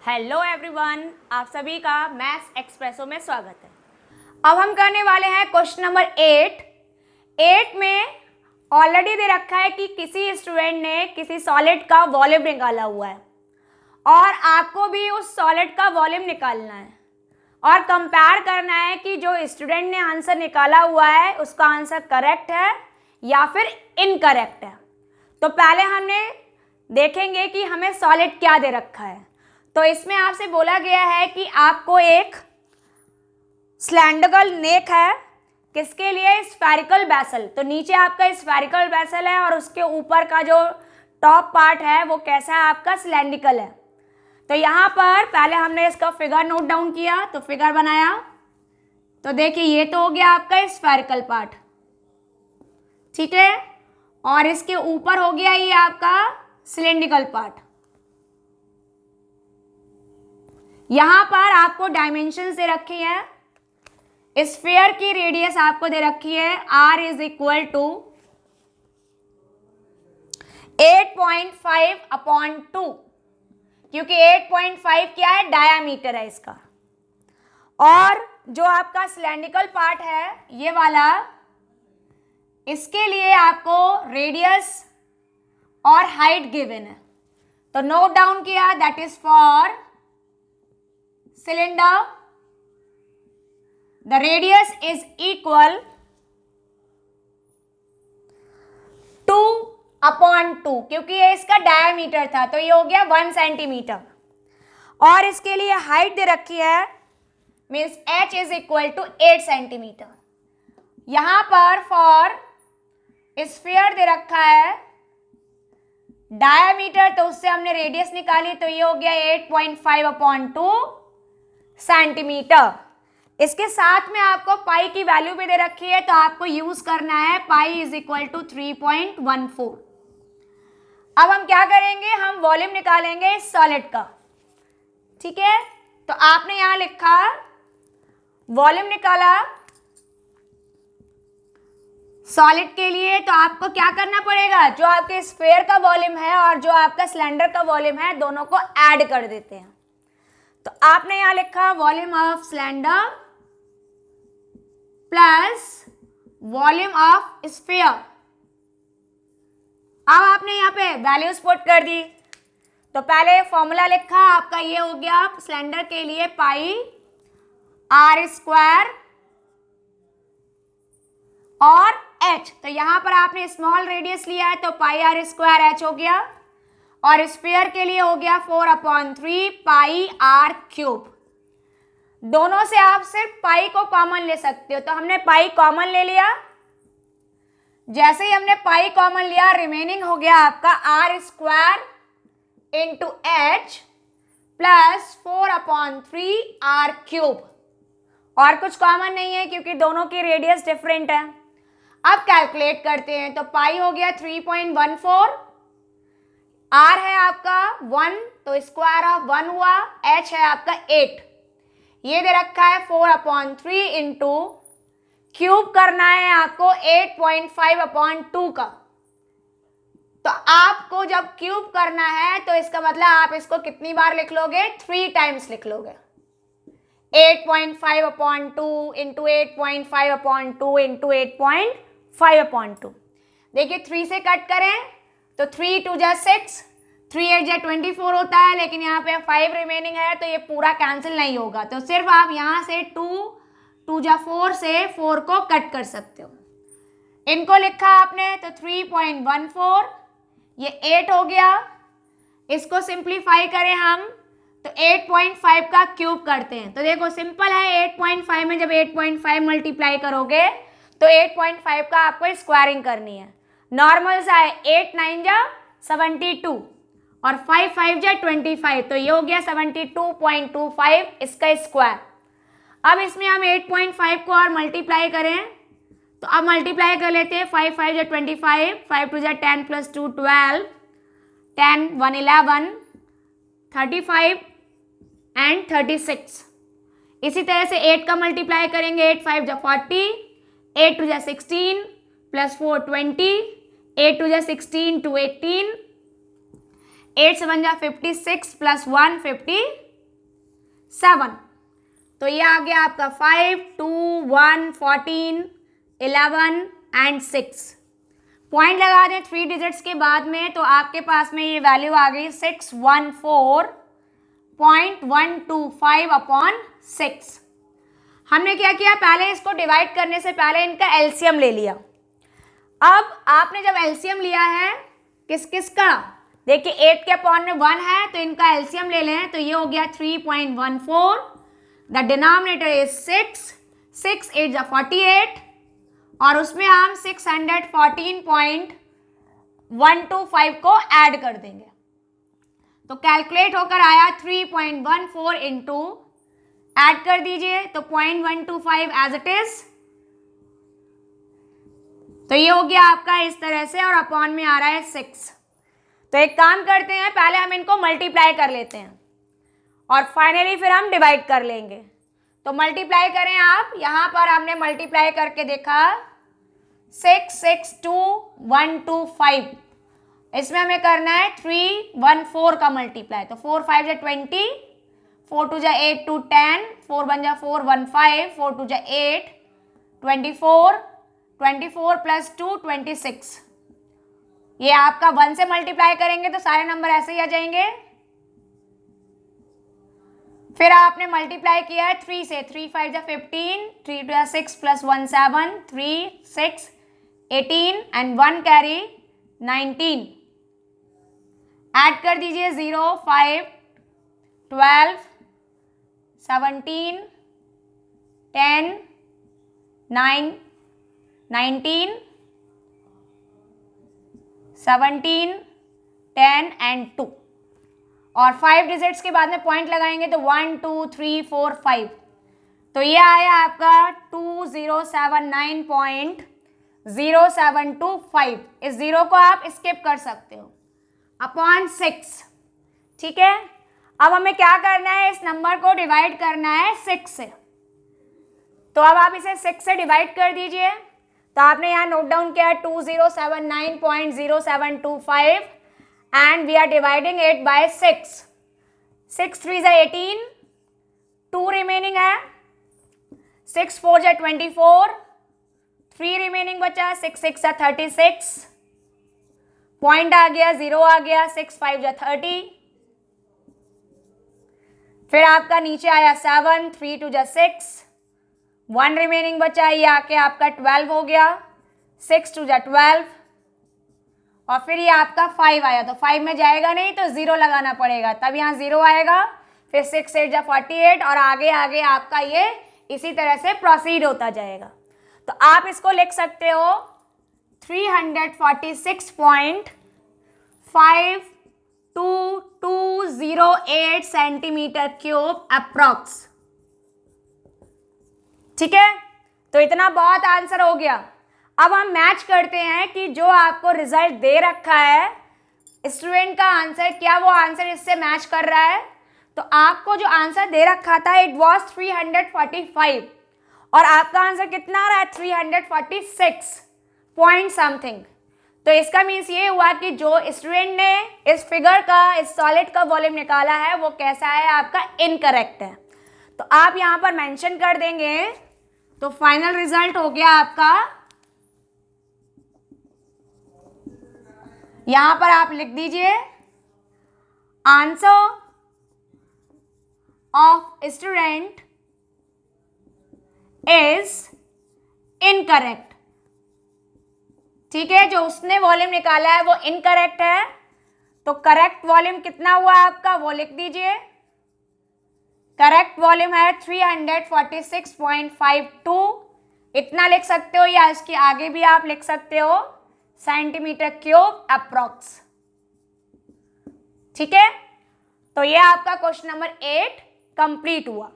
Hello everyone, आप सभी का मैथ्स एक्सप्रेसो में स्वागत है। अब हम करने वाले हैं क्वेश्चन नंबर 8 में ऑलरेडी दे रखा है कि किसी स्टूडेंट ने किसी सॉलिड का वॉल्यूम निकाला हुआ है और आपको भी उस सॉलिड का वॉल्यूम निकालना है और कंपेयर करना है कि जो स्टूडेंट ने आंसर निकाला हुआ है उसका आंसर करेक्ट है या फिर इनकरेक्ट है। तो पहले हमने देखेंगे कि हमें सॉलिड क्या दे रखा है। तो इसमें आपसे बोला गया है कि आपको एक सिलेंड्रिकल नेक है, किसके लिए? Spherical vessel. तो नीचे आपका स्फेरिकल बेसल है और उसके ऊपर का जो टॉप पार्ट है वो कैसा है? आपका सिलेंड्रिकल है। तो यहाँ पर पहले हमने इसका फिगर नोट डाउन किया, तो फिगर बनाया। तो देखिए ये तो हो गया आपका स्फेरिकल पार्ट, ठीक है, और इसके ऊपर हो गया ये आपका सिलेंड्रिकल पार्ट। यहां पर आपको डायमेंशंस दे रखी है। स्फीयर की रेडियस आपको दे रखी है r इज इक्वल टू 8.5/2, क्योंकि 8.5 क्या है? डायामीटर है इसका। और जो आपका सिलेंड्रिकल पार्ट है ये वाला, इसके लिए आपको रेडियस और हाइट गिवन है। तो नोट डाउन किया, that is for cylinder the radius is equal 2/2, क्योंकि ये इसका डायमीटर था तो ये हो गया 1 सेंटीमीटर। और इसके लिए हाइट दे रखी है, means h is equal to 8 centimetre. यहां पर फॉर स्फीयर दे रखा है डायमीटर, तो उससे हमने रेडियस निकाली, तो ये हो गया 8.5/2 सेंटीमीटर। इसके साथ में आपको पाई की वैल्यू भी दे रखी है, तो आपको यूज करना है पाई इज इक्वल टू 3.14। अब हम क्या करेंगे? हम वॉल्यूम निकालेंगे सॉलिड का, ठीक है। तो आपने यहां लिखा वॉल्यूम निकाला सॉलिड के लिए, तो आपको क्या करना पड़ेगा? जो आपके स्फीयर का वॉल्यूम है और जो आपका सिलेंडर का वॉल्यूम है दोनों को ऐड कर देते हैं। तो आपने यहां लिखा volume of cylinder plus volume of sphere. अब आपने यहां पे वैल्यूज पुट कर दी। तो पहले फॉर्मूला लिखा आपका, ये हो गया सिलेंडर के लिए पाई r² और h। तो यहां पर आपने स्मॉल रेडियस लिया है तो पाई r² h हो गया, और स्फीयर के लिए हो गया 4/3 पाई r³। दोनों से आप सिर्फ पाई को कॉमन ले सकते हो, तो हमने पाई कॉमन ले लिया। जैसे ही हमने पाई कॉमन लिया, रिमेनिंग हो गया आपका r² into h plus 4/3 r³। और कुछ कॉमन नहीं है क्योंकि दोनों की रेडियस डिफरेंट है। अब कैलकुलेट करते हैं, तो पाई हो गया 3.14, r है आपका 1 तो स्क्वायर ऑफ 1 हुआ, h है आपका 8। ये दे रखा है 4/3 इंटू क्यूब करना है आपको 8.5/2 का। तो आपको जब क्यूब करना है तो इसका मतलब आप इसको कितनी बार लिख लोगे? 3 टाइम्स लिख लोगे। 8.5/2 इंटू 8.5/2 इंटू 8.5/2। देखिए 3 से कट करें तो 3 2 जा 6, 3 8 जा 24 होता है, लेकिन यहाँ पे 5 रिमेनिंग है तो ये पूरा कैंसिल नहीं होगा। तो सिर्फ आप यहाँ से 2 2 जा 4 से 4 को कट कर सकते हो। इनको लिखा आपने तो 3.14, ये 8 हो गया। इसको सिंप्लीफाई करें हम तो 8.5 का क्यूब करते हैं। तो देखो सिंपल है, 8.5 में जब 8.5 मल्टीप्लाई करोगे तो 8.5 का आपको स्क्वायरिंग करनी है। नॉर्मल सा है, 8 9 जा 72 और 5 5 जा 25, तो ये हो गया 72.25 इसका स्क्वायर। अब इसमें हम 8.5 को और मल्टीप्लाई करें, तो अब मल्टीप्लाई कर लेते हैं। 5 5 जा 25, 5 2 जा 10 प्लस 2 12, 10 1 11, 35 एंड 36। इसी तरह से 8 का मल्टीप्लाई करेंगे, 8 5 जा 40, 8 2 जा 16 प्लस 4 20, 8 2 जा 16 2 18, 8 7 जा 56 प्लस 1 56। 7, तो ये आ गया आपका 5, 2, 1, 14, 11 एंड 6। पॉइंट लगा दें 3 डिजिट्स के बाद में, तो आपके पास में ये वैल्यू आ गई 614.125/6। हमने क्या किया, पहले इसको डिवाइड करने से पहले इनका एलसीएम ले लिया। अब आपने जब एलसीएम लिया है किस किस का, देखिए 8 के अपॉन में 1 है, तो इनका एलसीएम ले लें, तो ये हो गया 3.14। द डिनोमिनेटर इज 6, 6 8 जा 48, और उसमें हम 614.125 को ऐड कर देंगे, तो कैलकुलेट होकर आया 3.14 इंटू, ऐड कर दीजिए तो 0.125 एज इट इज, तो ये हो गया आपका इस तरह से, और अपॉन में आ रहा है 6। तो एक काम करते हैं, पहले हम इनको मल्टीप्लाई कर लेते हैं और फाइनली फिर हम डिवाइड कर लेंगे। तो मल्टीप्लाई करें आप, यहाँ पर हमने मल्टीप्लाई करके देखा 6, 6, 2, 1, 2, 5, इसमें हमें करना है 3, 1, 4 का मल्टीप्लाई, तो 4 5 जा 20, 4 2 जा 8 2 10, 4 1 जा 4 1 5, 4 2 जा 8 24, 24 प्लस 2 26। ये आपका 1 से मल्टीप्लाई करेंगे तो सारे नंबर ऐसे ही आ जाएंगे। फिर आपने मल्टीप्लाई किया है 3 से, 3 5 जा 15, 3 2 जा 6 प्लस 1 7, 3 6 18 एंड 1 कैरी 19। ऐड कर दीजिए 0 5 12 17 10 9 19 17 10 एंड 2, और 5 डिजिट्स के बाद में पॉइंट लगाएंगे तो 1 2 3 4 5, तो ये आया आपका 2079.0725। इस 0 को आप स्किप कर सकते हो, अपॉन 6। ठीक है, अब हमें क्या करना है, इस नंबर को डिवाइड करना है 6 से, तो अब आप इसे 6 से डिवाइड कर दीजिए। तो आपने यहाँ नोट डाउन किया 2079.0725 and we are dividing it by 6। 6 3 जा 18, 2 रिमेनिंग है, 6 4 जा 24, 3 रिमेनिंग बचा, 6 6 जा 36, पॉइंट आ गया 0 आ गया, 6 5 जा 30, फिर आपका नीचे आया 7, 3 2 जा 6, 1 रिमेनिंग बचा, ये आके आपका 12 हो गया, 6 2 जा 12, और फिर ये आपका 5 आया, तो 5 में जाएगा नहीं तो 0 लगाना पड़ेगा, तब यहाँ 0 आएगा, फिर 6 8 जा 48, और आगे आगे आपका ये इसी तरह से प्रोसीड होता जाएगा। तो आप इसको लिख सकते हो 346.522208 सेंटीमीटर क्यूब अप्रॉक्स। ठीक है, तो इतना बहुत आंसर हो गया। अब हम मैच करते हैं कि जो आपको रिजल्ट दे रखा है स्टूडेंट का आंसर, क्या वो आंसर इससे मैच कर रहा है। तो आपको जो आंसर दे रखा था इट वाज 345, और आपका आंसर कितना आ रहा है 346 पॉइंट समथिंग। तो इसका मीन्स ये हुआ कि जो स्टूडेंट ने इस फिगर का, इस सॉलिड का वॉल्यूम निकाला है वो कैसा है, आपका इनकरेक्ट है। तो आप यहाँ पर मेंशन कर देंगे, तो फाइनल रिजल्ट हो गया आपका, यहां पर आप लिख दीजिए answer of student is incorrect. ठीक है, जो उसने वॉल्यूम निकाला है वो इनकरेक्ट है, तो करेक्ट वॉल्यूम कितना हुआ आपका वो लिख दीजिए। करेक्ट वॉल्यूम है 346.52, इतना लिख सकते हो, या इसके आगे भी आप लिख सकते हो सेंटीमीटर क्यूब अप्रॉक्स। ठीक है, तो ये आपका क्वेश्चन नंबर 8 कंप्लीट हुआ।